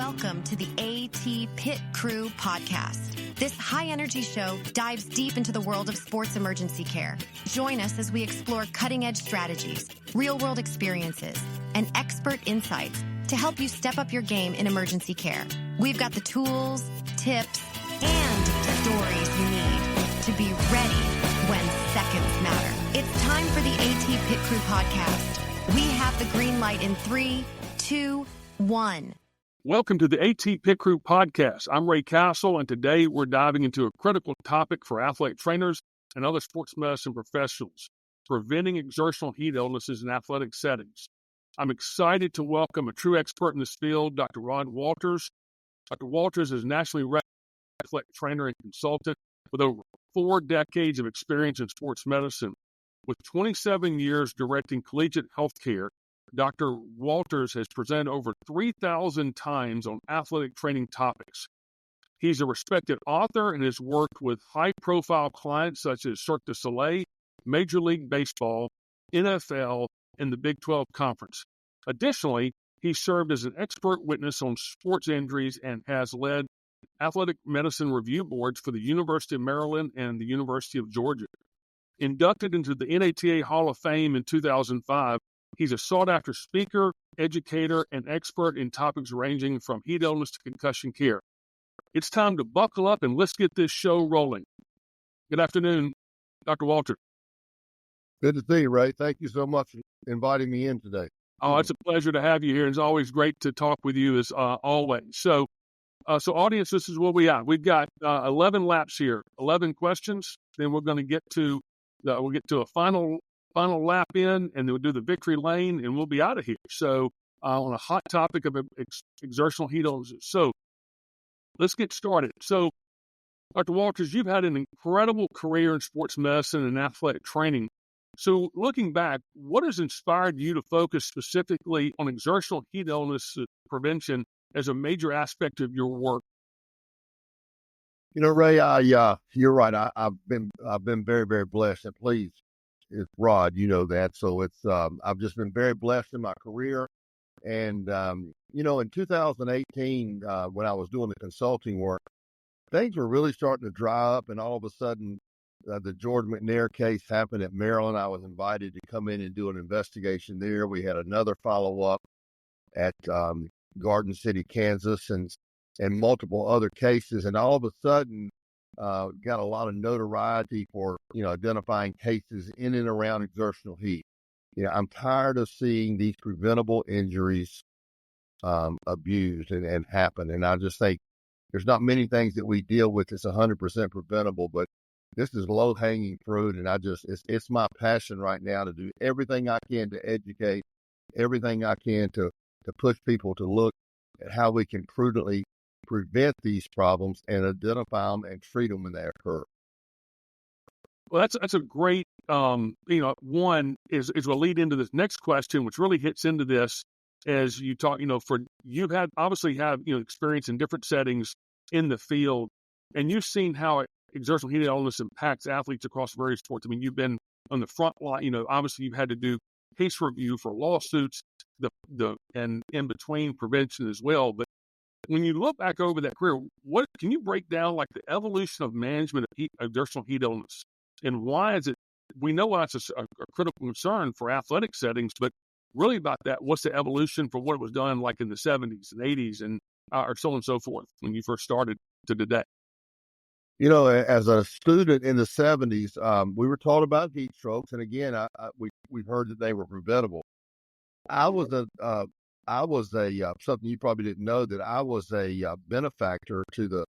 Welcome to the AT Pit Crew podcast. This high-energy show dives deep into the world of sports emergency care. Join us as we explore cutting-edge strategies, real-world experiences, and expert insights to help you step up your game in emergency care. We've got the tools, tips, and stories you need to be ready when seconds matter. It's time for the AT Pit Crew podcast. We have the green light in 3, 2, 1. Welcome to the AT Pit Crew podcast. I'm Ray Castle, and today we're diving into a critical topic for athletic trainers and other sports medicine professionals, preventing exertional heat illnesses in athletic settings. I'm excited to welcome a true expert in this field, Dr. Rod Walters. Dr. Walters is a nationally recognized athletic trainer and consultant with over 4 decades of experience in sports medicine. With 27 years directing collegiate healthcare, Dr. Walters has presented over 3,000 times on athletic training topics. He's a respected author and has worked with high-profile clients such as Cirque du Soleil, Major League Baseball, NFL, and the Big 12 Conference. Additionally, he served as an expert witness on sports injuries and has led athletic medicine review boards for the University of Maryland and the University of Georgia. Inducted into the NATA Hall of Fame in 2005, he's a sought-after speaker, educator, and expert in topics ranging from heat illness to concussion care. It's time to buckle up and let's get this show rolling. Good afternoon, Dr. Walters. Good to see you, Ray. Thank you so much for inviting me in today. Oh, it's a pleasure to have you here. It's always great to talk with you as always. So audience, this is what we have. We've got 11 laps here, 11 questions. Then we're going to get to we'll get to a final lap in, and then we'll do the victory lane, and we'll be out of here. So on a hot topic of exertional heat illnesses. So let's get started. So, Dr. Walters, you've had an incredible career in sports medicine and athletic training. So looking back, what has inspired you to focus specifically on exertional heat illness prevention as a major aspect of your work? You know, Ray, you're right. I've been very, very blessed, and please, it's Rod, you know that. So I've just been very blessed in my career. And, in 2018, when I was doing the consulting work, things were really starting to dry up. And all of a sudden, the George McNair case happened at Maryland. I was invited to come in and do an investigation there. We had another follow-up at Garden City, Kansas, and multiple other cases. And all of a sudden, got a lot of notoriety for, identifying cases in and around exertional heat. I'm tired of seeing these preventable injuries abused and happen. And I just think there's not many things that we deal with that's 100% preventable, but this is low-hanging fruit. And it's my passion right now to do everything I can to educate, everything I can to push people to look at how we can prudently prevent these problems and identify them and treat them when they occur. Well, that's a great, one is will lead into this next question, which really hits into this as you talk, you've obviously have experience in different settings in the field, and you've seen how exertional heat illness impacts athletes across various sports. I mean, you've been on the front line, obviously you've had to do case review for lawsuits, and in between prevention as well. But when you look back over that career, what can you break down like the evolution of management of exertional heat illness, and why is it? We know why it's a critical concern for athletic settings, but really about that, what's the evolution for what was done like in the 70s and 80s and or so on and so forth when you first started to today? As a student in the 70s, we were taught about heat strokes, and again, we've heard that they were preventable. I was a something you probably didn't know, that I was a benefactor to the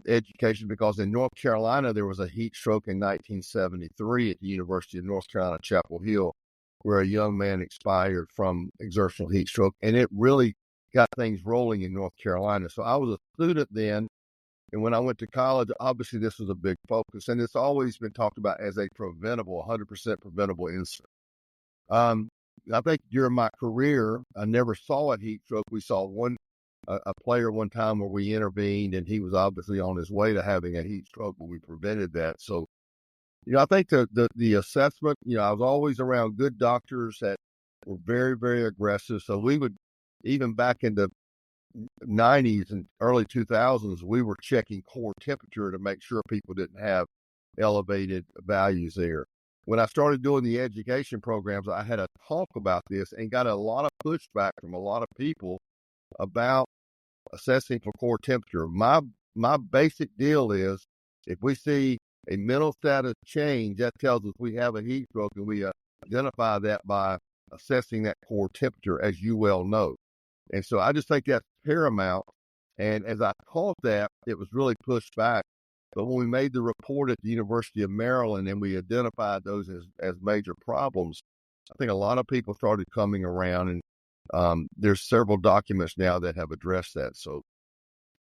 education, because in North Carolina there was a heat stroke in 1973 at the University of North Carolina, Chapel Hill, where a young man expired from exertional heat stroke, and it really got things rolling in North Carolina. So I was a student then, and when I went to college, obviously this was a big focus, and it's always been talked about as a 100% preventable incident. I think during my career, I never saw a heat stroke. We saw a player one time where we intervened, and he was obviously on his way to having a heat stroke, but we prevented that. So, I think the assessment, I was always around good doctors that were very, very aggressive. So we would, even back in the 90s and early 2000s, we were checking core temperature to make sure people didn't have elevated values there. When I started doing the education programs, I had a talk about this and got a lot of pushback from a lot of people about assessing for core temperature. My basic deal is if we see a mental status change, that tells us we have a heat stroke, and we identify that by assessing that core temperature, as you well know. And so I just think that's paramount. And as I taught that, it was really pushed back. But when we made the report at the University of Maryland and we identified those as major problems, I think a lot of people started coming around, and there's several documents now that have addressed that. So,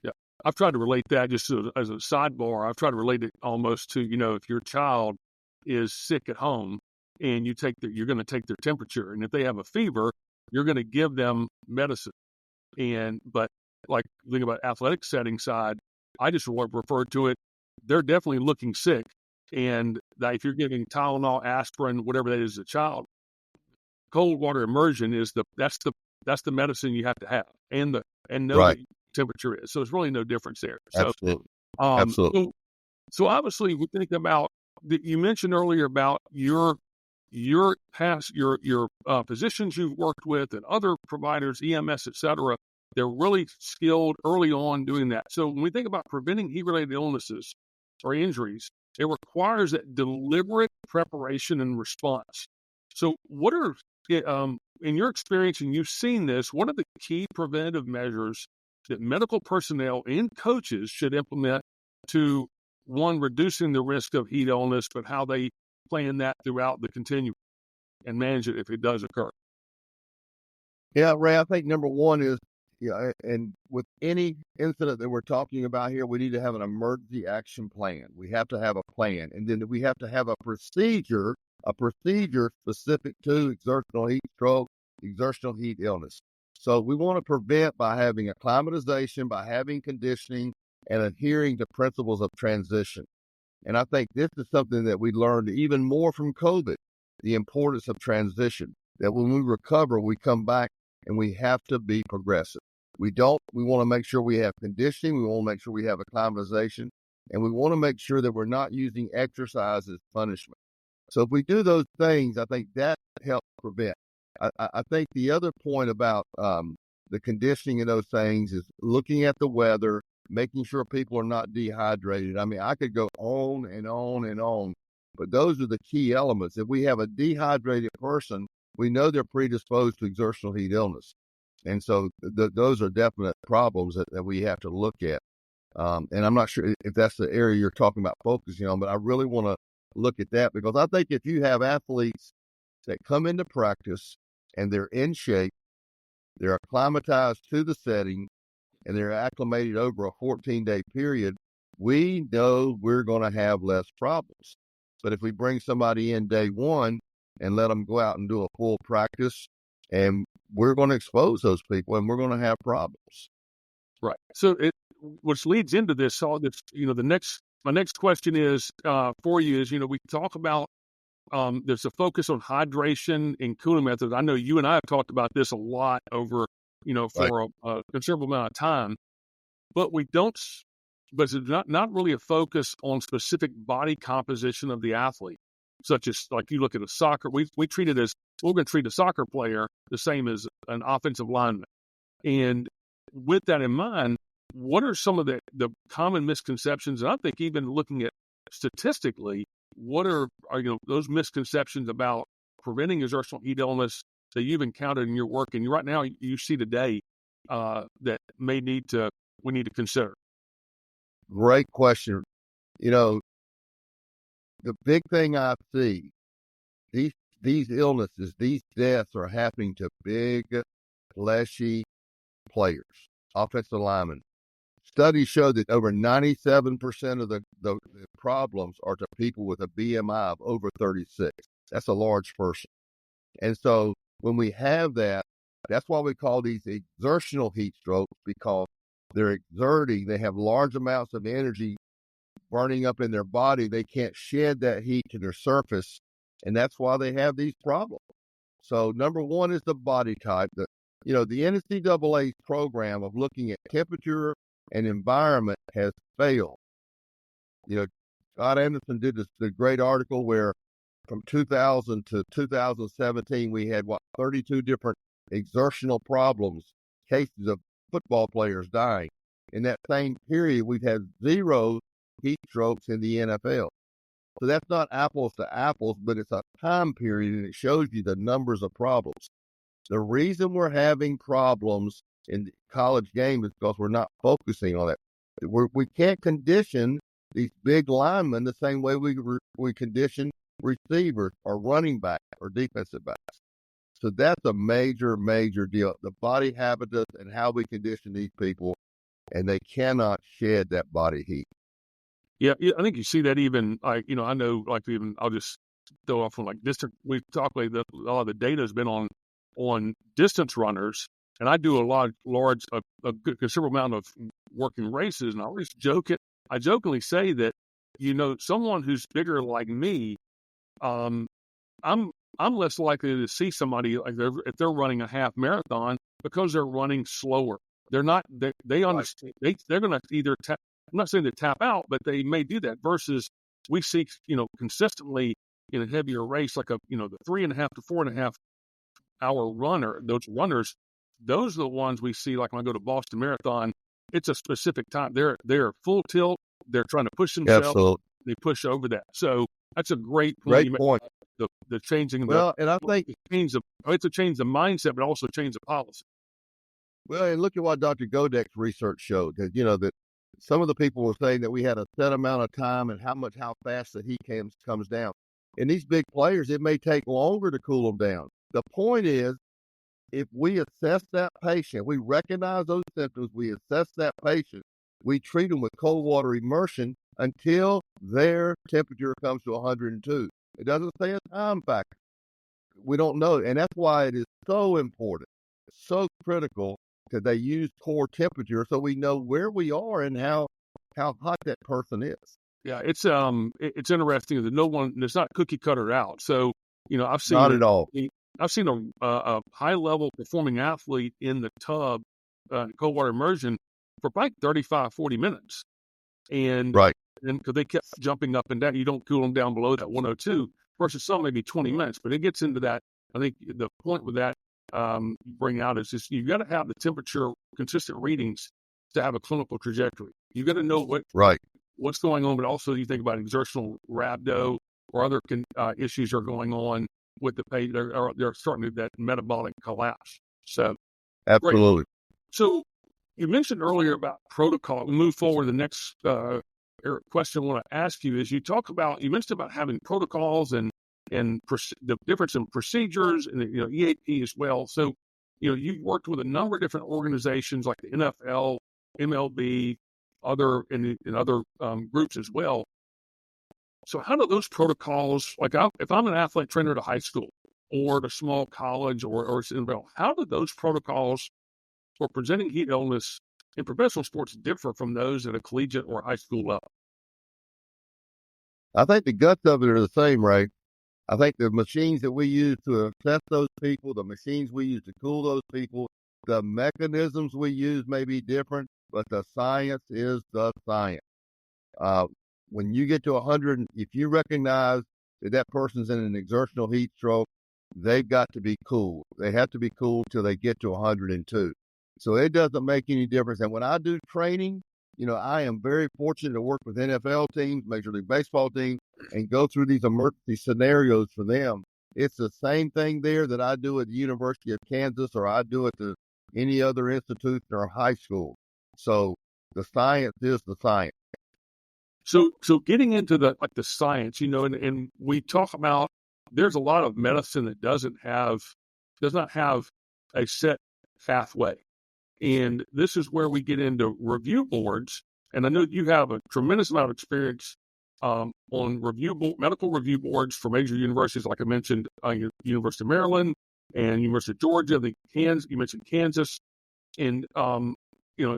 yeah, I've tried to relate that just as a sidebar. I've tried to relate it almost to, if your child is sick at home and you're going to take their temperature, and if they have a fever, you're going to give them medicine. But like think about athletic setting side, I just refer to it. They're definitely looking sick, and that if you're giving Tylenol, aspirin, whatever that is, to a child, cold water immersion that's the medicine you have to have, and know right. what temperature is. So it's really no difference there. So, Absolutely. um, Absolutely. so, so obviously we think about that. You mentioned earlier about your past, your physicians you've worked with and other providers, EMS, et cetera. They're really skilled early on doing that. So when we think about preventing heat-related illnesses or injuries, it requires that deliberate preparation and response. So what are, in your experience, and you've seen this, what are the key preventative measures that medical personnel and coaches should implement to, one, reducing the risk of heat illness, but how they plan that throughout the continuum and manage it if it does occur? Yeah, Ray, I think number one is, and with any incident that we're talking about here, we need to have an emergency action plan. We have to have a plan. And then we have to have a procedure specific to exertional heat stroke, exertional heat illness. So we want to prevent by having acclimatization, by having conditioning, and adhering to principles of transition. And I think this is something that we learned even more from COVID, the importance of transition, that when we recover, we come back and we have to be progressive. We want to make sure we have conditioning. We want to make sure we have acclimatization, and we want to make sure that we're not using exercise as punishment. So if we do those things, I think that helps prevent. I think the other point about the conditioning of those things is looking at the weather, making sure people are not dehydrated. I mean, I could go on and on and on, but those are the key elements. If we have a dehydrated person, we know they're predisposed to exertional heat illness. And so those are definite problems that we have to look at. And I'm not sure if that's the area you're talking about focusing on, but I really want to look at that, because I think if you have athletes that come into practice and they're in shape, they're acclimatized to the setting, and they're acclimated over a 14-day period, we know we're going to have less problems. But if we bring somebody in day one and let them go out and do a full practice, and we're going to expose those people and we're going to have problems. Right. So which leads into this, all this, my next question is for you is, we talk about, there's a focus on hydration and cooling methods. I know you and I have talked about this a lot over, Right. for a considerable amount of time, but it's not really a focus on specific body composition of the athlete, such as like you look at a soccer, we treat it as, we're going to treat a soccer player the same as an offensive lineman. And with that in mind, what are some of the common misconceptions? And I think even looking at statistically, what are those misconceptions about preventing exertional heat illness that you've encountered in your work and right now you see today that we need to consider? Great question. The big thing I see, these illnesses, these deaths are happening to big, fleshy players, offensive linemen. Studies show that over 97% of the problems are to people with a BMI of over 36. That's a large person. And so when we have that, that's why we call these exertional heat strokes, because they're exerting, they have large amounts of energy burning up in their body. They can't shed that heat to their surface, and that's why they have these problems. So number one is the body type. The NCAA's program of looking at temperature and environment has failed. Scott Anderson did the great article where from 2000 to 2017, we had 32 different exertional problems, cases of football players dying. In that same period, we've had 0 heat strokes in the NFL. So that's not apples to apples, but it's a time period, and it shows you the numbers of problems. The reason we're having problems in the college game is because we're not focusing on it. We can't condition these big linemen the same way we condition receivers or running back or defensive backs. So that's a major, major deal. The body habitus and how we condition these people, and they cannot shed that body heat. Yeah, I think you see that even I know even I'll just throw off on distance. We've talked a lot of the data has been on distance runners, and I do a good considerable amount of work in races, and I jokingly say that someone who's bigger like me, I'm less likely to see somebody if they're running a half marathon because they're running slower. They're not they understand they're going to either I'm not saying they tap out, but they may do that versus we see consistently in a heavier race the 3.5 to 4.5 hour runner. Those runners, those are the ones we see when I go to Boston Marathon. It's a specific time. They're full tilt. They're trying to push themselves. Absolutely. They push over that. So that's a great point. Great point. The changing. And I think it's a change the mindset, but also change the policy. Well, and look at what Dr. Godek's research showed that that some of the people were saying that we had a set amount of time and how fast the heat comes down. And these big players, it may take longer to cool them down. The point is, if we assess that patient, we recognize those symptoms, we assess that patient, we treat them with cold water immersion until their temperature comes to 102. It doesn't say a time factor. We don't know. And that's why it is so important, so critical that they use core temperature so we know where we are and how hot that person is. Yeah, it's interesting that there's not cookie cutter out. So, I've seen not at all. I've seen a high level performing athlete in the tub, cold water immersion for 35, 40 minutes. And right. And because they kept jumping up and down, you don't cool them down below that 102 versus some maybe 20 minutes, but it gets into that. I think the point with that you bring out is just you've got to have the temperature consistent readings to have a clinical trajectory. You've got to know what's going on, but also you think about exertional rhabdo or other issues are going on with the patient. They're starting to that metabolic collapse. So absolutely. Great. So you mentioned earlier about protocol. We move forward to the next question I want to ask you is you mentioned about having protocols and the difference in procedures and EAP as well. So you've worked with a number of different organizations like the NFL, MLB, other groups as well. So how do those protocols, if I'm an athletic trainer at a high school or at a small college or how do those protocols for presenting heat illness in professional sports differ from those at a collegiate or high school level? I think the guts of it are the same, Ray. I think the machines that we use to assess those people, the machines we use to cool those people, the mechanisms we use may be different, but the science is the science. When you get to 100, if you recognize that person's in an exertional heat stroke, they've got to be cool. They have to be cool till they get to 102. So it doesn't make any difference. And when I do training, I am very fortunate to work with NFL teams, Major League Baseball teams, and go through these emergency scenarios for them. It's the same thing there that I do at the University of Kansas or I do at any other institution or high school. So the science is the science. So getting into the science, and we talk about there's a lot of medicine that does not have a set pathway. And this is where we get into review boards. And I know you have a tremendous amount of experience on medical review boards for major universities, like I mentioned, University of Maryland and University of Georgia. You mentioned Kansas, and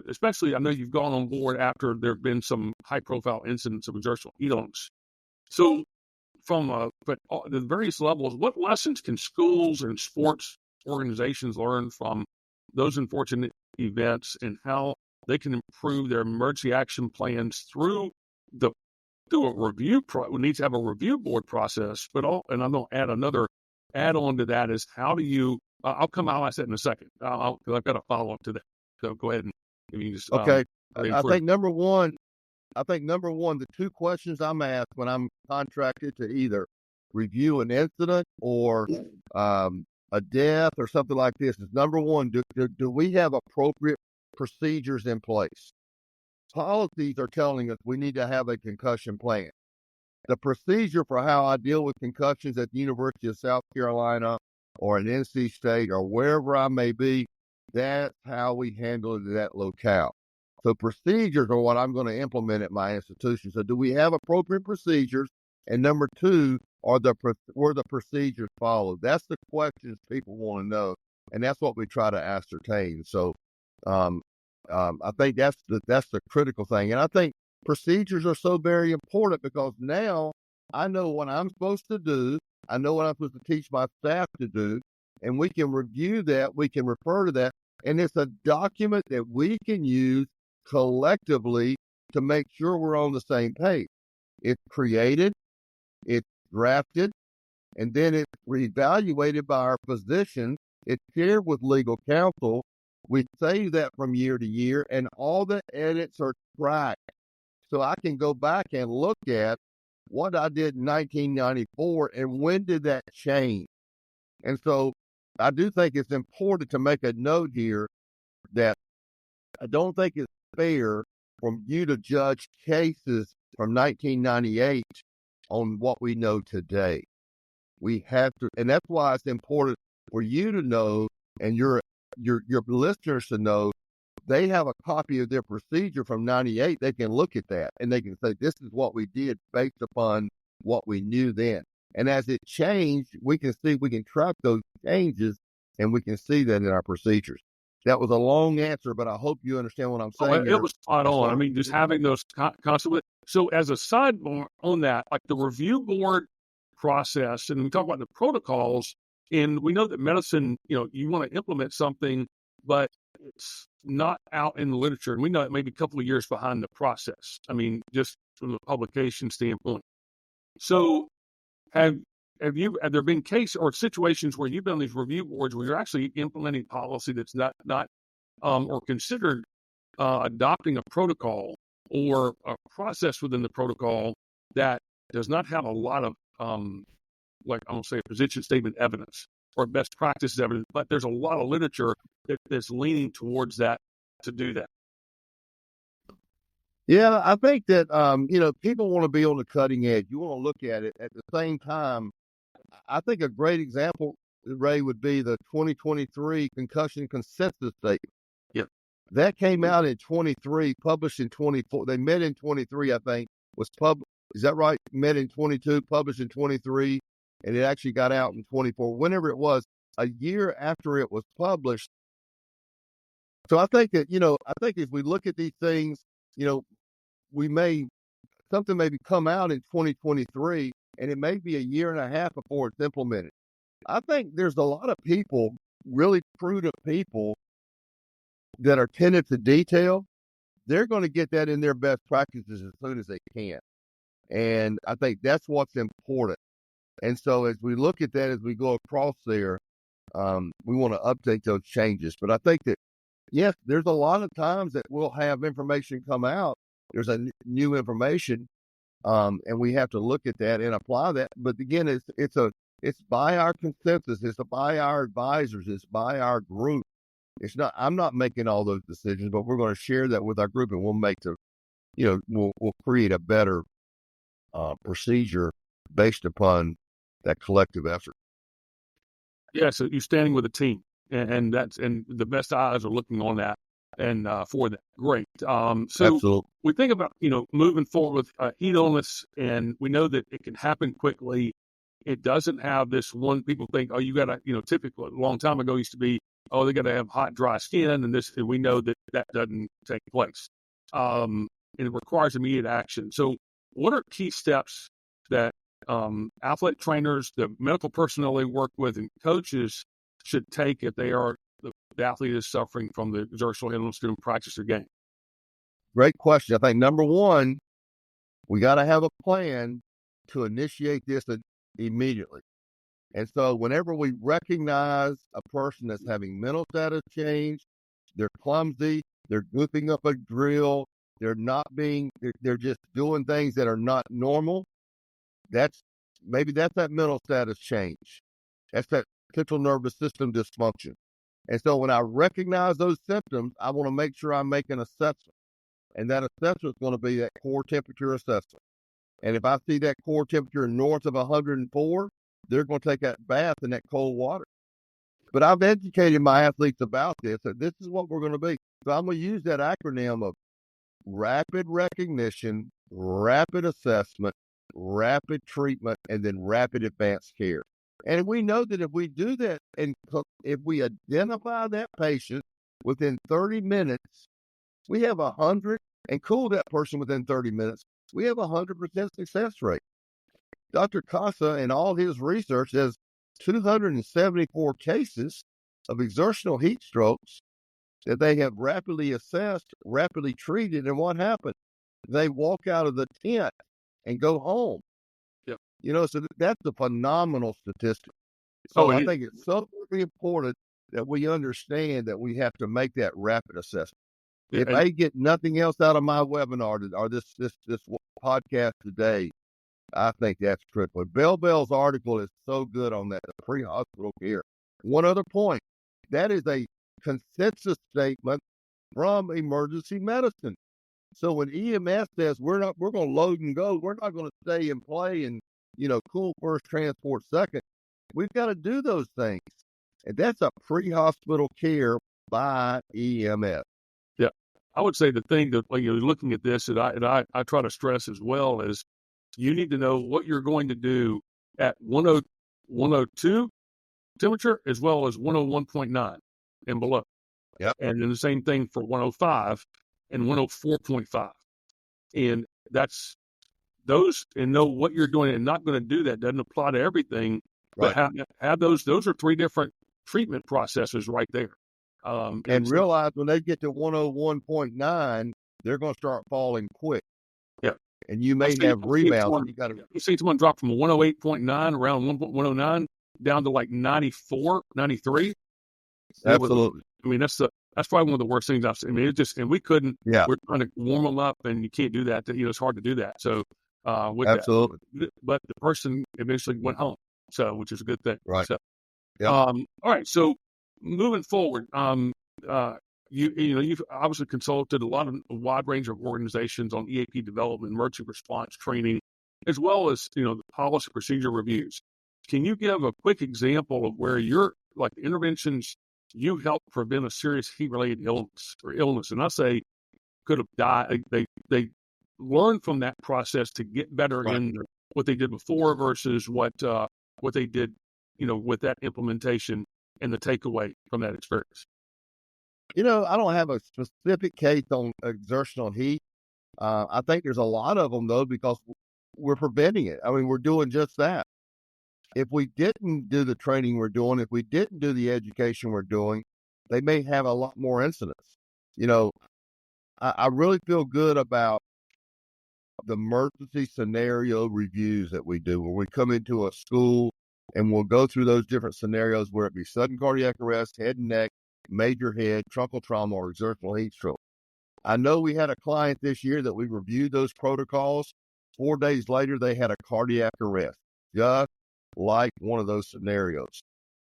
especially I know you've gone on board after there have been some high-profile incidents of exertional heat illness. So, but the various levels, what lessons can schools and sports organizations learn from those unfortunate events and how they can improve their emergency action plans through a review. We need to have a review board process, and I'm going to add another add on to that is how do you? I'll ask that in a second. I've got a follow up to that. So go ahead and you just Okay. read I through. think number one, the two questions I'm asked when I'm contracted to either review an incident or a death or something like this is number one, do we have appropriate procedures in place? Policies are telling us we need to have a concussion plan. The procedure for how I deal with concussions at the University of South Carolina or an NC State or wherever I may be, that's how we handle it at that locale. So procedures are what I'm going to implement at my institution. So do we have appropriate procedures? And number two, were the procedures followed? That's the questions people want to know, and that's what we try to ascertain. So I think that's the critical thing. And I think procedures are so very important because now I know what I'm supposed to do. I know what I'm supposed to teach my staff to do, and we can review that. We can refer to that, and it's a document that we can use collectively to make sure we're on the same page. It's created, it's drafted, and then it's reevaluated by our physicians. It's shared with legal counsel. We save that from year to year, and all the edits are tracked. So I can go back and look at what I did in 1994 and when did that change. And so I do think it's important to make a note here that I don't think it's fair for you to judge cases from 1998 on what we know today. We have to, and that's why it's important for you to know and your listeners to know they have a copy of their procedure from 98. They can look at that and they can say, this is what we did based upon what we knew then. And as it changed, we can track those changes and we can see that in our procedures. That was a long answer, but I hope you understand what I'm saying. It was spot on. I mean, just having those constantly. So as a sidebar on that, like the review board process, and we talk about the protocols, and we know that medicine, you want to implement something, but it's not out in the literature. And we know it may be a couple of years behind the process. I mean, just from the publication standpoint. So have there been cases or situations where you've been on these review boards where you're actually implementing policy that's not or considered adopting a protocol or a process within the protocol that does not have a lot of like I'm going to say a position statement evidence or best practices evidence, but there's a lot of literature that's leaning towards that to do that. Yeah, I think that, people want to be on the cutting edge. You want to look at it. At the same time, I think a great example, Ray, would be the 2023 concussion consensus statement. Yep. That came out in 23, published in 24. They met in 23, I think, is that right? Met in 22, published in 23, and it actually got out in 24, whenever it was, a year after it was published. So I think that, if we look at these things, something may come out in 2023 and it may be a year and a half before it's implemented. I think there's a lot of people, really prudent people that are tended to detail. They're going to get that in their best practices as soon as they can. And I think that's what's important. And so as we look at that, as we go across there, we want to update those changes. But I think that, yes, there's a lot of times that we'll have information come out. There's a new information, and we have to look at that and apply that. But again, it's by our consensus. It's by our advisors. It's by our group. It's not. I'm not making all those decisions, but we're going to share that with our group, and we'll make we'll create a better procedure based upon that collective effort. Yeah. So you're standing with a team, and the best eyes are looking on that. And for that, great. So Absolutely. We think about moving forward with heat illness, and we know that it can happen quickly. It doesn't have this one. People think, oh, you got to typically a long time ago used to be, oh, they got to have hot, dry skin, and we know that doesn't take place. And it requires immediate action. So, what are key steps that athletic trainers, the medical personnel they work with, and coaches should take if they are the athlete is suffering from the exertional illness during practice or game? Great question. I think number one, we got to have a plan to initiate this immediately. And so whenever we recognize a person that's having mental status change, they're clumsy, they're goofing up a drill, they're just doing things that are not normal. That's that mental status change. That's that central nervous system dysfunction. And so when I recognize those symptoms, I want to make sure I make an assessment. And that assessment is going to be that core temperature assessment. And if I see that core temperature north of 104, they're going to take that bath in that cold water. But I've educated my athletes about this, that this is what we're going to be. So I'm going to use that acronym of rapid recognition, rapid assessment, rapid treatment, and then rapid advanced care. And we know that if we do that, and if we identify that patient within 30 minutes, we have 100, and cool that person within 30 minutes, we have 100% success rate. Dr. Casa and all his research has 274 cases of exertional heat strokes that they have rapidly assessed, rapidly treated, and what happened? They walk out of the tent and go home. Yep. So that's a phenomenal statistic. Oh, So it I is. think it's so very important that we understand that we have to make that rapid assessment. If And I get nothing else out of my webinar or this podcast today, I think that's critical. Bell's article is so good on that, the pre-hospital care. One other point, that is a consensus statement from emergency medicine. So when EMS says we're going to load and go, we're not going to stay and play and, cool first, transport second. We've got to do those things. And that's a pre-hospital care by EMS. yeah, I would say the thing that you're looking at this, and I try to stress as well, is you need to know what you're going to do at 102 temperature as well as 101.9 and below. Yep. And then the same thing for 105 and 104.5. And that's those, and know what you're doing and not going to do that doesn't apply to everything. Right. But have those are three different treatment processes right there. And realize when they get to 101.9, they're going to start falling quick. Yeah. And you may have rebounds. You see someone drop from 108.9 around 109 down to like 94, 93. Absolutely. I mean, that's probably one of the worst things I've seen. I mean, and we couldn't, we're trying to warm them up and you can't do that. It's hard to do that. So, absolutely. But the person eventually went home. So, which is a good thing. Right. So, yep. All right. So moving forward, you've obviously consulted a wide range of organizations on EAP development, emergency response training, as well as, the policy procedure reviews. Can you give a quick example of where your interventions you help prevent a serious heat-related illness? And I say could have died. They learn from that process to get better in what they did before versus what they did, with that implementation and the takeaway from that experience. I don't have a specific case on exertional heat. I think there's a lot of them though, because we're preventing it. I mean, we're doing just that. If we didn't do the training we're doing, if we didn't do the education we're doing, they may have a lot more incidents. I really feel good about the emergency scenario reviews that we do, where we come into a school and we'll go through those different scenarios, where it be sudden cardiac arrest, head and neck, major head, truncal trauma, or exertional heat stroke. I know we had a client this year that we reviewed those protocols. 4 days later, they had a cardiac arrest, just like one of those scenarios.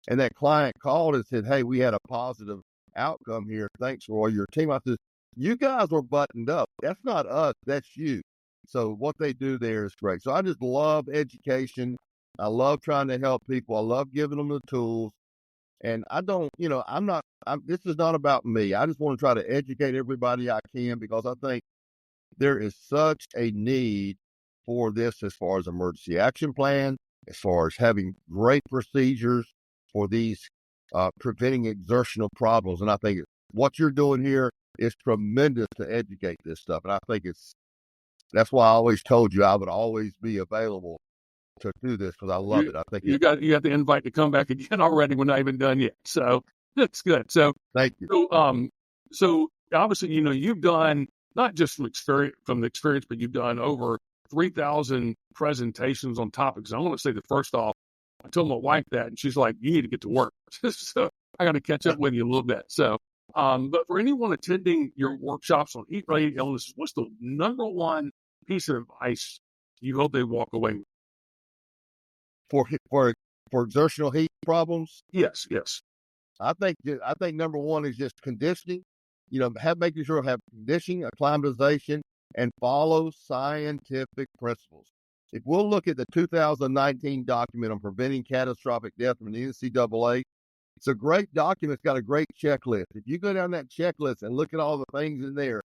And that client called and said, "Hey, we had a positive outcome here. Thanks for all your team." I said, "You guys were buttoned up. That's not us. That's you." So what they do there is great. So I just love education. I love trying to help people. I love giving them the tools. And I don't, this is not about me. I just want to try to educate everybody I can, because I think there is such a need for this as far as emergency action plan, as far as having great procedures for these preventing exertional problems. And I think what you're doing here is tremendous to educate this stuff. And I think that's why I always told you I would always be available to do this, because I love it. I think you got the invite to come back again already. We're not even done yet. So That's good. So, Thank you. so obviously, you've done not just from the experience, but you've done over 3,000 presentations on topics. I want to say that first off, I told my wife that, and she's like, "You need to get to work." So I got to catch up with you a little bit. So, but for anyone attending your workshops on heat-related illnesses, what's the number one piece of advice you hope they walk away with? For exertional heat problems, Yes, yes. I think number one is just conditioning. Making sure have conditioning, acclimatization, and follow scientific principles. If we'll look at the 2019 document on preventing catastrophic death from the NCAA, it's a great document. It's got a great checklist. If you go down that checklist and look at all the things in there,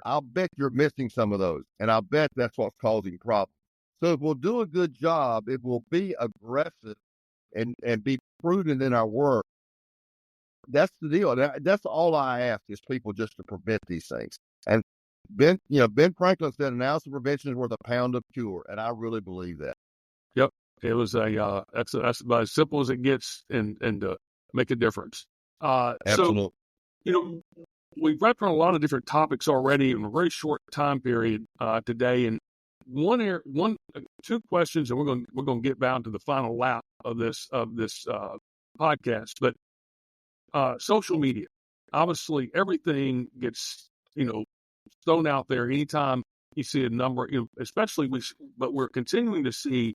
I'll bet you're missing some of those, and I'll bet that's what's causing problems. So if we'll do a good job, if we'll be aggressive and be prudent in our work, that's the deal. That's all I ask is people just to prevent these things. And Ben Franklin said an ounce of prevention is worth a pound of cure, and I really believe that. Yep. It was that's about as simple as it gets, and make a difference. Absolutely. So we've wrapped on a lot of different topics already in a very short time period today, and two questions, and we're going to get down to the final lap of this podcast. But social media, obviously, everything gets thrown out there anytime you see a number. Especially but we're continuing to see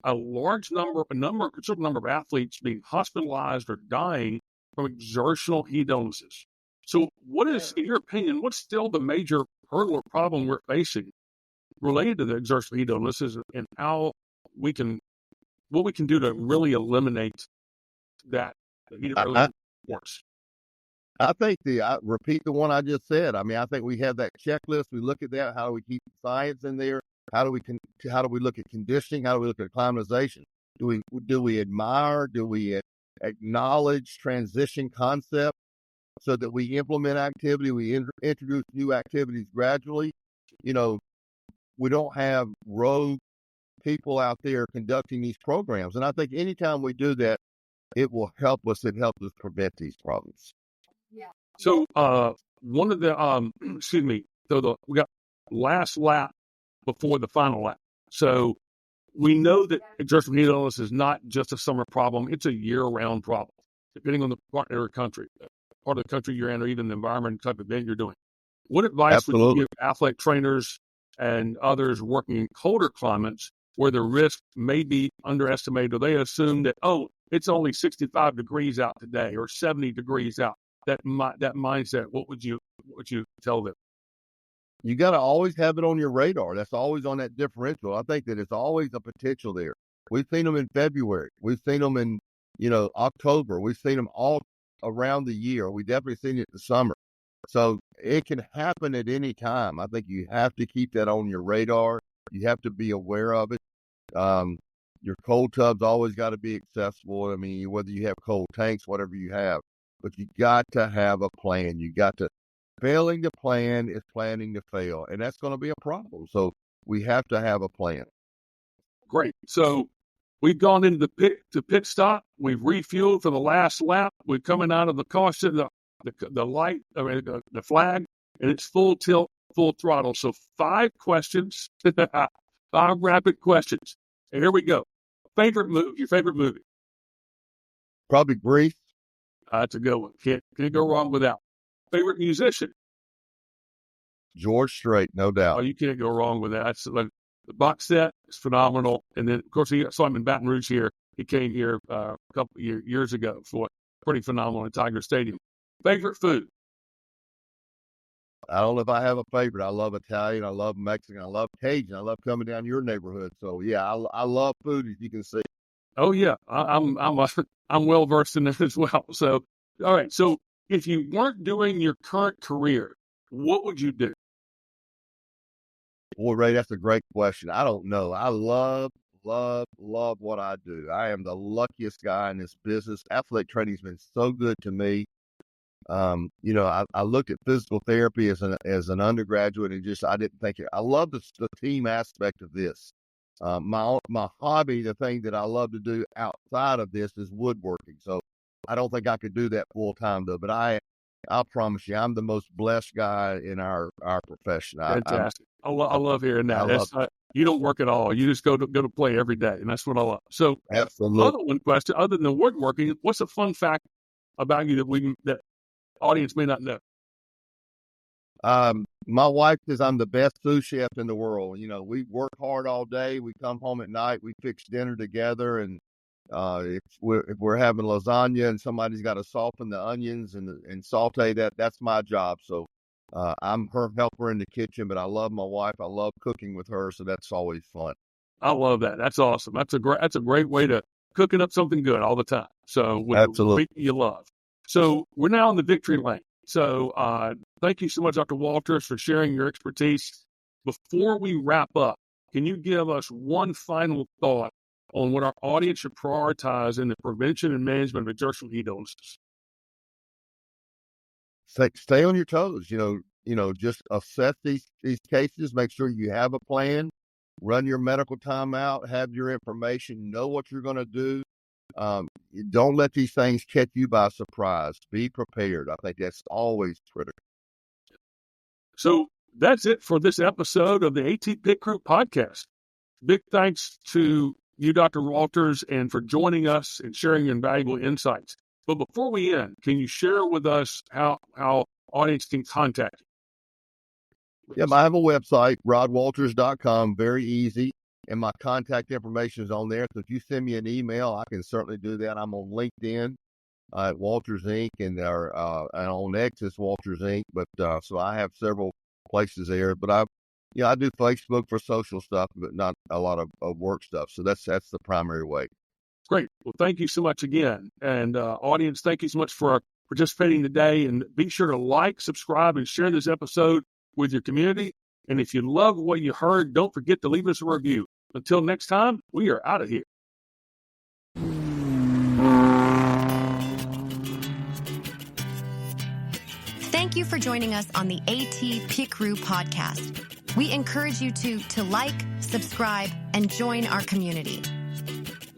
a considerable number of athletes being hospitalized or dying from exertional heat illnesses. So what is, in your opinion, what's still the major hurdle or problem we're facing related to the exertional heat illnesses, and what we can do to really eliminate that heat related sports? I think I repeat the one I just said. I mean, I think we have that checklist. We look at that. How do we keep science in there? How do we look at conditioning? How do we look at acclimatization? Do we admire? Do we acknowledge transition concept so that we implement activity? We introduce new activities gradually. We don't have rogue people out there conducting these programs. And I think anytime we do that, it will help us. It helps us prevent these problems. So, one of the, excuse me, we got last lap before the final lap. So we know that exertional heat illness is not just a summer problem. It's a year-round problem, depending on the part of the country you're in, or even the environment type of event you're doing. What advice would you give athletic trainers and others working in colder climates where the risk may be underestimated, or they assume that, it's only 65 degrees out today or 70 degrees out? That mindset, what would you tell them? You got to always have it on your radar. That's always on that differential. I think that it's always a potential there. We've seen them in February. We've seen them in, October. We've seen them all around the year. We definitely seen it in the summer. So it can happen at any time. I think you have to keep that on your radar. You have to be aware of it. Your cold tub's always got to be accessible. I mean, whether you have cold tanks, whatever you have, but you got to have a plan. Failing to plan is planning to fail, and that's going to be a problem. So we have to have a plan. Great. So we've gone into the pit stop. We've refueled for the last lap. We're coming out of the caution, the light, the flag, and it's full tilt, full throttle. So 5 questions, 5 rapid questions. And here we go. Your favorite movie? Probably Grease. That's a good one. Can't go wrong with that. Favorite musician? George Strait, no doubt. Oh, you can't go wrong with that. That's the box set is phenomenal. And then, of course, I saw him in Baton Rouge here. He came here a couple years ago for pretty phenomenal in Tiger Stadium. Favorite food? I don't know if I have a favorite. I love Italian. I love Mexican. I love Cajun. I love coming down your neighborhood. So yeah, I love food, as you can see. Oh yeah, I'm well versed in it as well. So all right. So if you weren't doing your current career, what would you do? Boy, Ray, that's a great question. I don't know. I love what I do. I am the luckiest guy in this business. Athletic training has been so good to me. I looked at physical therapy as an undergraduate, and I didn't think it. I love the team aspect of this. My hobby, the thing that I love to do outside of this, is woodworking. So I don't think I could do that full time though, but I'll promise you, I'm the most blessed guy in our profession. Fantastic. I love hearing I that. love You don't work at all. You just go to play every day, and that's what I love. So, absolutely. one question, other than woodworking, what's a fun fact about you that audience may not know? My wife says I'm the best sous chef in the world. You know, we work hard all day. We come home at night. We fix dinner together, and if we're having lasagna and somebody's got to soften the onions and saute that's my job. So I'm her helper in the kitchen, but I love my wife. I love cooking with her, so that's always fun. I love that. That's awesome. That's a great way to cooking up something good all the time. So with the Absolutely. people you love. So we're now in the victory lane. So thank you so much, Dr. Walters, for sharing your expertise. Before we wrap up, can you give us one final thought on what our audience should prioritize in the prevention and management of exertional heat illnesses? Stay on your toes. Just assess these cases. Make sure you have a plan. Run your medical timeout. Have your information. Know what you're going to do. Don't let these things catch you by surprise. Be prepared. I think that's always critical. So that's it for this episode of the AT Pit Crew podcast. Big thanks to you, Dr. Walters, and for joining us and sharing your invaluable insights. But before we end, can you share with us how audience can contact you? Yeah, I have a website, rodwalters.com, very easy. And my contact information is on there. So if you send me an email, I can certainly do that. I'm on LinkedIn at Walters Inc. and on X it's Walters Inc. But so I have several places there. But I do Facebook for social stuff, but not a lot of work stuff. So that's the primary way. Great. Well, thank you so much again. And audience, thank you so much for participating today. And be sure to like, subscribe, and share this episode with your community. And if you love what you heard, don't forget to leave us a review. Until next time, we are out of here. Thank you for joining us on the AT Pit Crew podcast. We encourage you to like, subscribe, and join our community.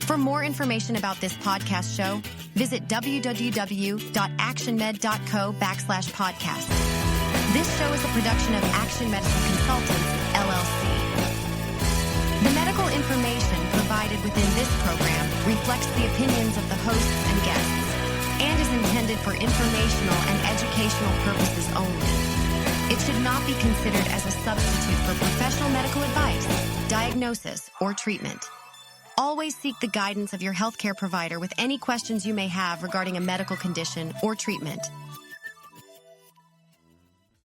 For more information about this podcast show, visit www.actionmed.co/podcast. This show is a production of Action Medicine Consultants, LLC. The medical information provided within this program reflects the opinions of the hosts and guests and is intended for informational and educational purposes only. It should not be considered as a substitute for professional medical advice, diagnosis, or treatment. Always seek the guidance of your healthcare provider with any questions you may have regarding a medical condition or treatment.